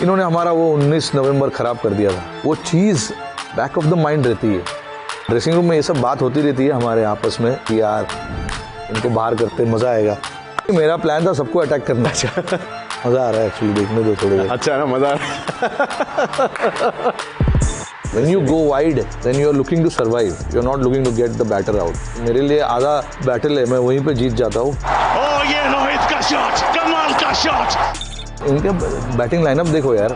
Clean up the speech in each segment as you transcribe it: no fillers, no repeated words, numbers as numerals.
इन्होंने हमारा वो 19 नवंबर खराब कर दिया था। वो चीज़ बैक ऑफ द माइंड रहती है। ड्रेसिंग रूम में ये सब बात होती रहती है हमारे आपस में कि यार इनको बाहर करते मज़ा आएगा। मेरा प्लान था सबको अटैक करना। मज़ा आ रहा है एक्चुअली, देखने दो थोड़ी देर। अच्छा ना, मज़ा आ रहा है। When you go wide, then you are looking to survive. You are not looking to get the batter out. मेरे लिए आधा बैटल है, मैं वहीं पे जीत जाता हूँ। ओह ये रोहित का शॉट, कमाल का शॉट। इनके बैटिंग लाइनअप देखो यार,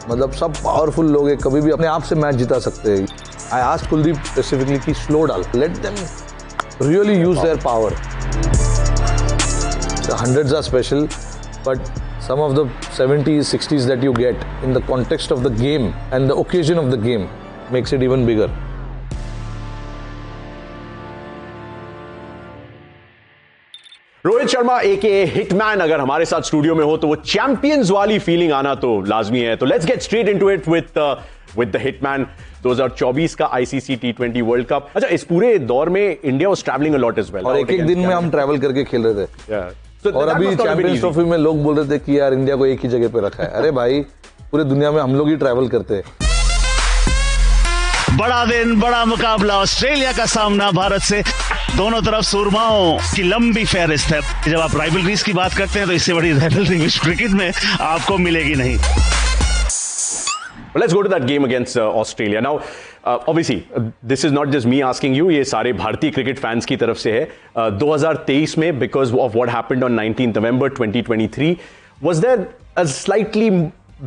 मतलब सब पावरफुल लोग हैं, कभी भी अपने आप से मैच जिता सकते हैं। I asked कुलदीप specifically कि स्लो डाल, let them really use their power. The hundreds are special, but some of the 70s, 60s that you get in the context of the game and the occasion of the game makes it even bigger. Rohit Sharma aka Hitman अगर हमारे साथ studio में हो तो वो champions वाली feeling आना तो लाजमी है। तो let's get straight into it with the hitman. 2024 का आईसीसी टी20 वर्ल्ड कप। अच्छा, इस पूरे दौर में India was travelling a lot as well, और एक दिन में हम ट्रैवल करके खेल रहे थे। So और अभी चैंपियंस ट्रॉफी में लोग बोल रहे थे कि यार इंडिया को एक ही जगह पे रखा है। अरे भाई, पूरे दुनिया में हम लोग ही ट्रैवल करते हैं। बड़ा दिन, बड़ा मुकाबला, ऑस्ट्रेलिया का सामना भारत से। दोनों तरफ सुरमाओं की लंबी फहरिस्त है। जब आप राइवलरीज की बात करते हैं तो इससे बड़ी राइवलरी विश्व क्रिकेट में आपको मिलेगी नहीं। Let's go to that game against Australia. Now, obviously, this is not just me asking you. ये सारे भारतीय क्रिकेट फैंस की तरफ से है। 2023 में, because of what happened on 19th November 2023, was there a slightly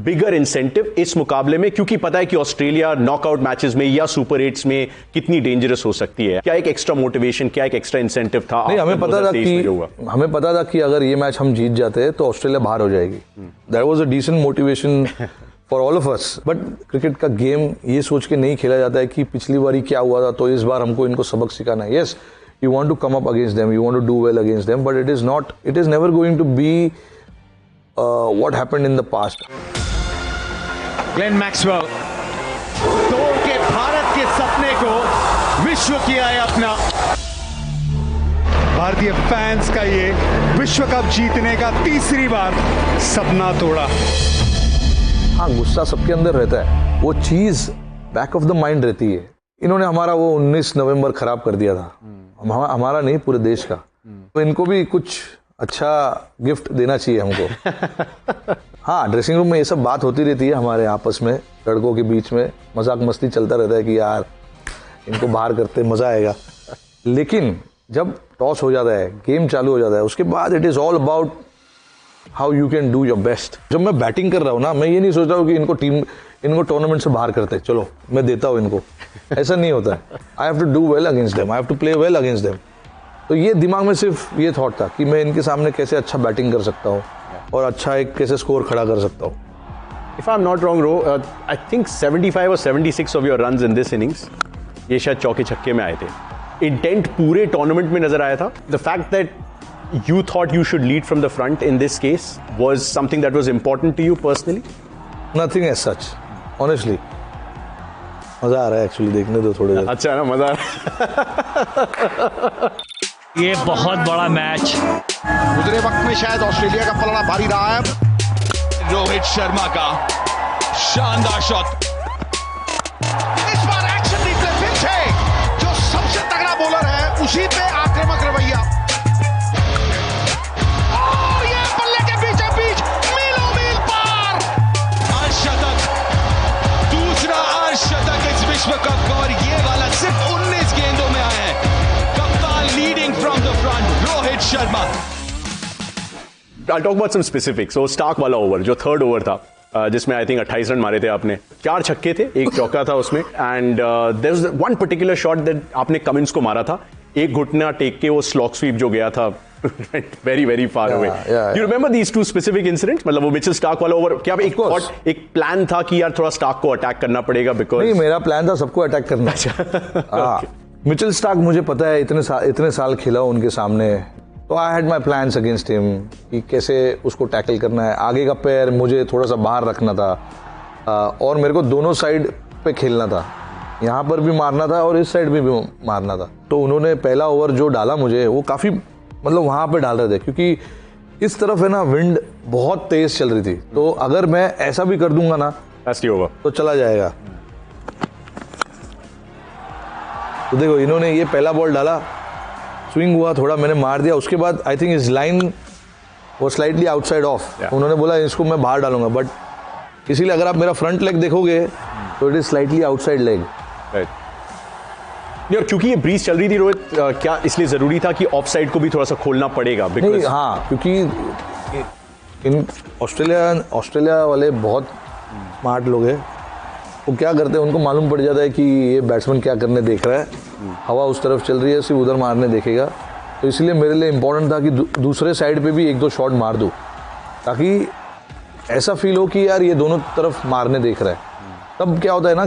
bigger incentive इस मुकाबले में, क्योंकि पता है कि ऑस्ट्रेलिया नॉकआउट मैचेस में या सुपर 8s में कितनी डेंजरस हो सकती है? क्या एक एक्स्ट्रा मोटिवेशन, क्या एक एक्स्ट्रा इंसेंटिव था? नहीं, हमें पता था कि अगर ये मैच हम जीत जाते तो ऑस्ट्रेलिया बाहर हो जाएगी। That was a decent motivation for all of us. But cricket का गेम ये सोच के नहीं खेला जाता है कि पिछली बारी क्या हुआ था तो इस बार हमको इनको सबक सिखाना है। Yes, you want to come up against them, you want to do well against them, but it is never going to be what happened in the past. Glenn Maxwell तोड़ के भारत के सपने को विश्व किया है अपना। भारतीय फैंस का ये विश्व कप जीतने का तीसरी बार सपना तोड़ा। हाँ, गुस्सा सबके अंदर रहता है, वो चीज़ बैक ऑफ द माइंड रहती है। इन्होंने हमारा वो 19 नवंबर खराब कर दिया था। हमारा नहीं, पूरे देश का। तो इनको भी कुछ अच्छा गिफ्ट देना चाहिए हमको। हाँ, ड्रेसिंग रूम में ये सब बात होती रहती है हमारे आपस में, लड़कों के बीच में मजाक मस्ती चलता रहता है कि यार इनको बाहर करते मज़ा आएगा। लेकिन जब टॉस हो जाता है, गेम चालू हो जाता है, उसके बाद it is all about how you can do your best. जब मैं बैटिंग कर रहा हूँ ना, मैं ये नहीं सोच रहा हूँ कि इनको टूर्नामेंट से बाहर करते, चलो मैं देता हूँ इनको। ऐसा नहीं होता है। I have to do well against them, I have to play well against them. तो ये दिमाग में सिर्फ ये थॉट था कि मैं इनके सामने कैसे अच्छा बैटिंग कर सकता हूँ और अच्छा एक कैसे स्कोर खड़ा कर सकता हूँ। If I'm not wrong, Ro, I think 75 or 76 of your runs in this innings, ये शायद चौके छक्के में आए थे। इंटेंट पूरे टूर्नामेंट में नजर आया था। The fact that you thought you should lead from the front in this case was something that was important to you personally? Nothing as such, honestly. मजा आ रहा है एक्चुअली, देखने दो थोड़ी देर। अच्छा ना, मजा आ रहा है। ये बहुत बड़ा मैच। गुजरे वक्त में शायद ऑस्ट्रेलिया का पलड़ा भारी रहा है। रोहित शर्मा का शानदार शॉट। इस बार एक्शन रिप्ले फिर से, जो सबसे तगड़ा बॉलर है उसी पे आक्रामक रवैया। और ये बल्ले के बीचों बीच मीलों मील पार अर्धशतक, दूसरा अर्धशतक इस विश्व कप का, और ये वाला सिर्फ 19 गेंदों में आया है। कप्तान leading from the front, Rohit Sharma. I'll talk about some specifics. So Starc वाला ओवर, जो थर्ड ओवर था, जिसमें आई थिंक 28 रन मारे थे आपने, 4 छक्के थे, एक चौका था उसमें, and there was one particular shot that आपने कमिंस को मारा था, एक घुटना टेक के वो स्लॉक स्वीप जो गया था very very far away. You remember these two specific incidents? मतलब वो मिचेल स्टार्क वाला ओवर, क्या एक प्लान था कि यार थोड़ा स्टार्क को अटैक करना पड़ेगा? बिकॉज नहीं, मेरा प्लान था सबको अटैक करना। मिचेल स्टार्क मुझे पता है, इतने साल खेला हूं उनके सामने, तो I had my plans against him कि कैसे उसको टैकल करना है। आगे का पैर मुझे थोड़ा सा बाहर रखना था, और मेरे को दोनों साइड पे खेलना था, यहाँ पर भी मारना था और इस साइड भी मारना था। तो उन्होंने पहला ओवर जो डाला मुझे, वो काफ़ी मतलब वहाँ पे डाल रहे थे, क्योंकि इस तरफ है ना विंड बहुत तेज चल रही थी, तो अगर मैं ऐसा भी कर दूंगा ना That's the over. तो चला जाएगा। तो देखो इन्होंने ये पहला बॉल डाला, स्विंग हुआ थोड़ा, मैंने मार दिया, उसके बाद आई थिंक इस लाइन वो स्लाइटली आउटसाइड ऑफ, उन्होंने बोला इसको मैं बाहर डालूंगा, बट इसीलिए अगर आप मेरा फ्रंट लेग देखोगे तो it is slightly outside leg. Right. और क्योंकि ये ब्रीज चल रही थी रोहित, क्या इसलिए जरूरी था कि ऑफ साइड को भी थोड़ा सा खोलना पड़ेगा? नहीं, हाँ, क्योंकि इन ऑस्ट्रेलिया वाले बहुत स्मार्ट लोग हैं, वो क्या करते हैं, उनको मालूम पड़ जाता है कि ये बैट्समैन क्या करने देख रहा है, हवा उस तरफ चल रही है, सिर्फ उधर मारने देखेगा, तो इसलिए मेरे लिए इम्पोर्टेंट था कि दूसरे साइड पे भी एक दो शॉट मार दूँ, ताकि ऐसा फील हो कि यार ये दोनों तरफ मारने देख रहा है। तब क्या होता है ना,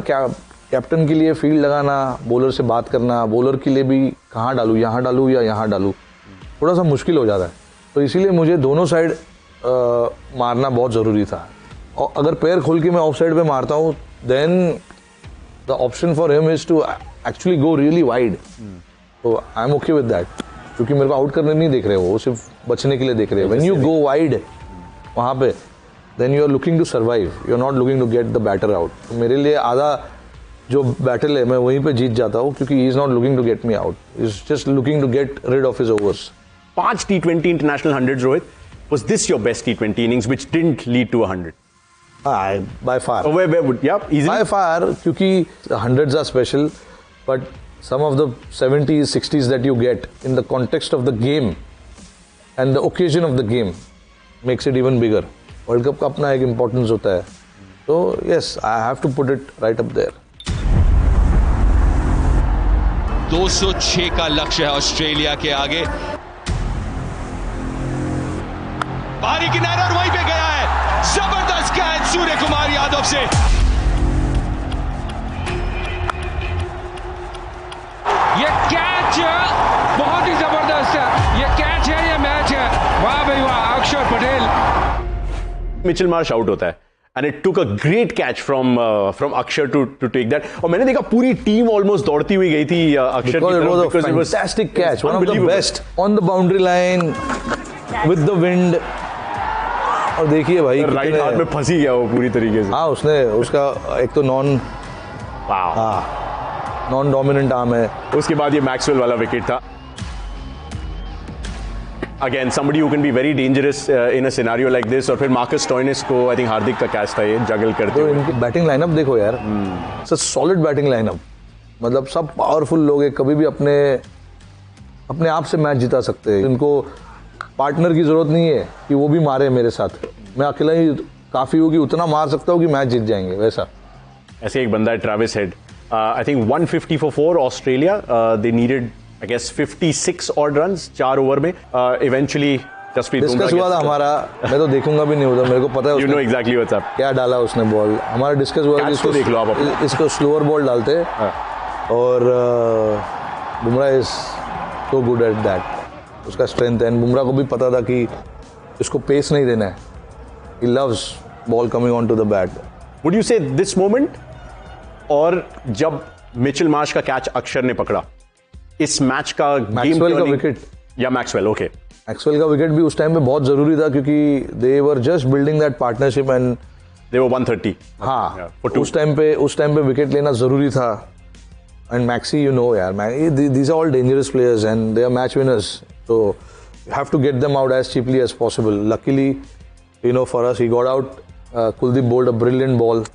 कैप्टन के लिए फील्ड लगाना, बॉलर से बात करना, बॉलर के लिए भी कहाँ डालूँ, यहाँ डालूँ या यहाँ डालूँ, थोड़ा सा मुश्किल हो जाता है, तो इसीलिए मुझे दोनों साइड मारना बहुत ज़रूरी था। और अगर पैर खोल के मैं ऑफ साइड पे मारता हूँ, then the option for him is to actually go really wide, तो I am okay with that, क्योंकि मेरे को आउट करने नहीं देख रहे वो सिर्फ बचने के लिए देख रहे हैं। व्हेन यू गो वाइड वहाँ पे, then you are looking to survive, you are not looking to get the batter out. तो मेरे लिए आधा जो बैटल है मैं वहीं पे जीत जाता हूँ, क्योंकि he is not looking to get me out, he is just looking to get rid of his overs. 5 T20 international 100s Rohit, was this your best T20 innings which didn't lead to 100? By far. Where would, yeah, easy? By far, क्योंकि hundreds are special, but some of the 70s, 60s that you get in the context of the game and the occasion of the game makes it even bigger. World Cup का अपना एक importance होता है, तो yes, I have to put it right up there. 206 का लक्ष्य है Australia के आगे, बाहरी किनारे और वहीं पे गया है, जबरदस्त कैच सूर्य कुमार यादव से। ये कैच बहुत ही जबरदस्त है, ये कैच है, ये मैच है, वाह भाई वाह, अक्षर पटेल। मिचेल मार्श आउट होता है and it took a great catch from Akshar to take that. और मैंने देखा पूरी टीम almost दौड़ती हुई गई थी अक्षर की तरफ, because it was a fantastic catch, one of the best on the boundary line with the wind. और देखिए भाई राइट हाथ में फंसी गया वो पूरी तरीके से। हाँ, उसने उसका एक तो नॉन डोमिनेंट आर्म है, उसके बाद ये मैक्सवेल वाला विकेट था। Again, somebody who can be very dangerous in a scenario like this, और फिर मार्कस स्टोइनिस को आई थिंक हार्दिक का कैच था ये जगल करते तो हुए। इनकी बैटिंग लाइनअप देखो यार, सॉलिड बैटिंग लाइनअप, मतलब सब पावरफुल लोग हैं, कभी भी अपने आप से मैच जिता सकते हैं। इनको पार्टनर की जरूरत नहीं है कि वो भी मारे मेरे साथ, मैं अकेला ही काफी होगी, उतना मार सकता हूँ कि मैच जीत जाएंगे। वैसा ऐसे एक बंदा है Travis Head, I think 150 for 4 Australia, they needed I guess 56 odd runs 4 over में, इवेंचुअली जसप्रीत बुमराह डिस्कस हुआ था हमारा, मैं तो देखूंगा भी नहीं उधर, मेरे को पता है you know exactly what's up, क्या डाला उसने बॉल, हमारा डिस्कस हुआ Catch तो देख लो आप अपना। इसको स्लोअर बॉल डालते, और Bumrah is so good at that, उसका स्ट्रेंथ है, बुमराह को भी पता था कि इसको पेस नहीं देना है, he loves ball coming on to the bat. Would you say this moment और जब मिचेल मार्श का कैच अक्षर ने पकड़ा, इस मैच का मैक्सवेल का विकेट, या मैक्सवेल, ओके, मैक्सवेल का विकेट भी उस टाइम पे बहुत जरूरी था, क्योंकि they were just building that partnership and they were 130। हाँ, for 2. उस टाइम पे विकेट लेना जरूरी था। एंड मैक्सी, यू नो यार, these are all dangerous players and they are match winners, so you have to get them out as cheaply as possible. Luckily, you know, for us, he got out. Kuldeep bowled a brilliant ball,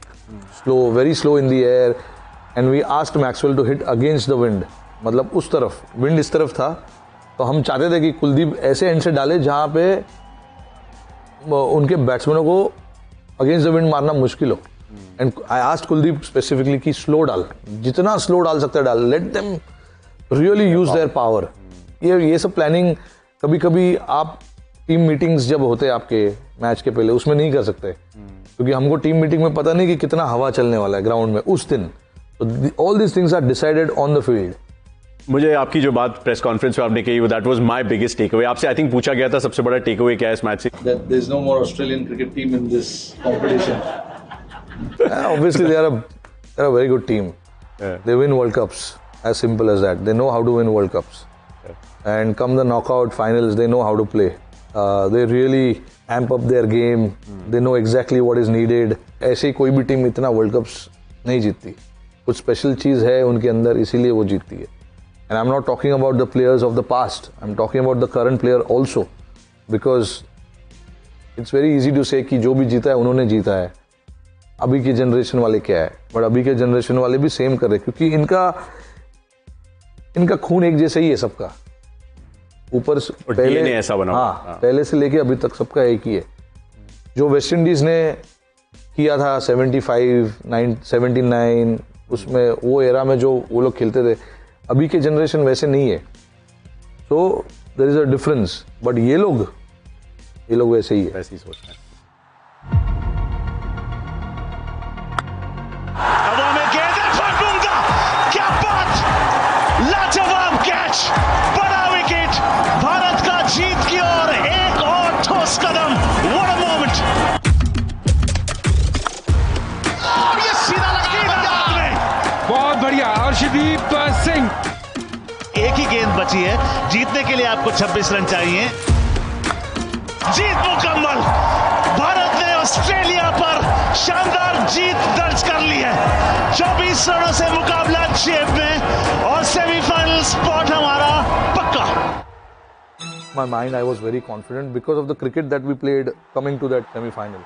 very slow in the air, and we asked Maxwell to hit against the wind. मतलब उस तरफ, wind इस तरफ था, तो हम चाहते थे कि कुलदीप ऐसे एंड से डाले जहाँ पे उनके बैट्समैनों को अगेंस्ट द विंड मारना मुश्किल हो। And I asked Kuldeep specifically कि स्लो डाल, जितना स्लो डाल सकता है डाल, let them really use their power. ये सब प्लानिंग कभी कभी आप टीम मीटिंग्स जब होते हैं आपके मैच के पहले, उसमें नहीं कर सकते, क्योंकि हमको टीम मीटिंग में पता नहीं कि कितना हवा चलने वाला है ग्राउंड में उस दिन। तो all this things are decided on the field. मुझे आपकी जो बात प्रेस कॉन्फ्रेंस में आपने कही, that was my biggest takeaway. आपसे आई थिंक पूछा गया था सबसे बड़ा टेक अवे क्या है इस मैच से? That there is no more Australian cricket team in this competition. Obviously, they are a very good team. Yeah. They win World Cups. As simple as that. They know how to win World Cups. And come the knockout finals, they know how to play. They really amp up their game. They know exactly what is needed. ऐसे ही कोई भी team इतना world cups नहीं जीतती. कुछ special चीज़ है उनके अंदर, इसीलिए वो जीतती है. And I'm not talking about the players of the past. I'm talking about the current player also, because it's very easy to say कि जो भी जीता है उन्होंने जीता है. अभी की जनरेशन वाले क्या है, बट अभी के जनरेशन वाले भी सेम कर रहे हैं, क्योंकि इनका खून एक जैसा ही है सबका. ऊपर पहले ऐसा बना. हाँ, पहले से लेके अभी तक सबका एक ही है. जो वेस्ट इंडीज ने किया था 75, 79, उसमें वो एरा में जो वो लोग खेलते थे, अभी के जनरेशन वैसे नहीं है. So there is a difference. But ये लोग वैसे ही है. वैसे ही सोचते हैं. हवा में गेंद है, बुमरा, क्या बात, लाजवाब कैच, बड़ा विकेट, भारत का जीत की ओर एक और ठोस कदम. What a moment. और ये सीधा लगा में. बहुत बढ़िया. अर्शदीप सिंह. एक ही गेंद बची है, जीतने के लिए आपको 26 रन चाहिए. जीत मुकम्मल. भारत ने ऑस्ट्रेलिया पर शानदार जीत दर्ज कर ली है. 24 रनों से मुकाबला जेब में और सेमीफाइनल स्पॉट हमारा पक्का. My mind, I was very confident because of the cricket that we played coming to that semi-final.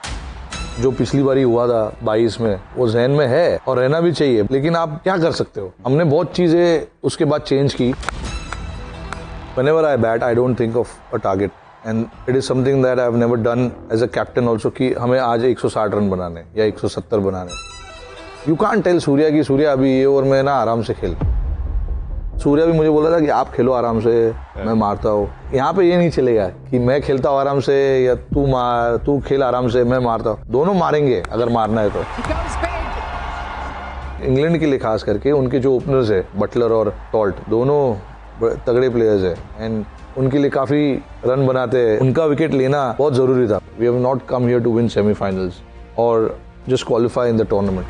जो पिछली बारी हुआ था 22 में, वो जहन में है और रहना भी चाहिए. लेकिन आप क्या कर सकते हो. हमने बहुत चीज़ें उसके बाद चेंज की. Whenever I bat, I don't think of a target. And it is something that I have never done as a captain also, कि हमें आज 160 रन बनाने या 170 बनाने. You can't tell सूर्या कि सूर्या अभी ये ओवर में ना आराम से खेल. सूर्या भी मुझे बोला था कि आप खेलो आराम से, मैं मारता हूँ. यहाँ पे ये नहीं चलेगा कि मैं खेलता हूँ आराम से या तू खेल आराम से, मैं मारता हूँ. दोनों मारेंगे अगर मारना है तो. इंग्लैंड के लिए खास करके उनके जो ओपनर्स है, बटलर और टॉल्ट, दोनों तगड़े प्लेयर्स है एंड उनके लिए काफ़ी रन बनाते हैं. उनका विकेट लेना बहुत ज़रूरी था. We have not come here to win semifinals और just qualify in the tournament.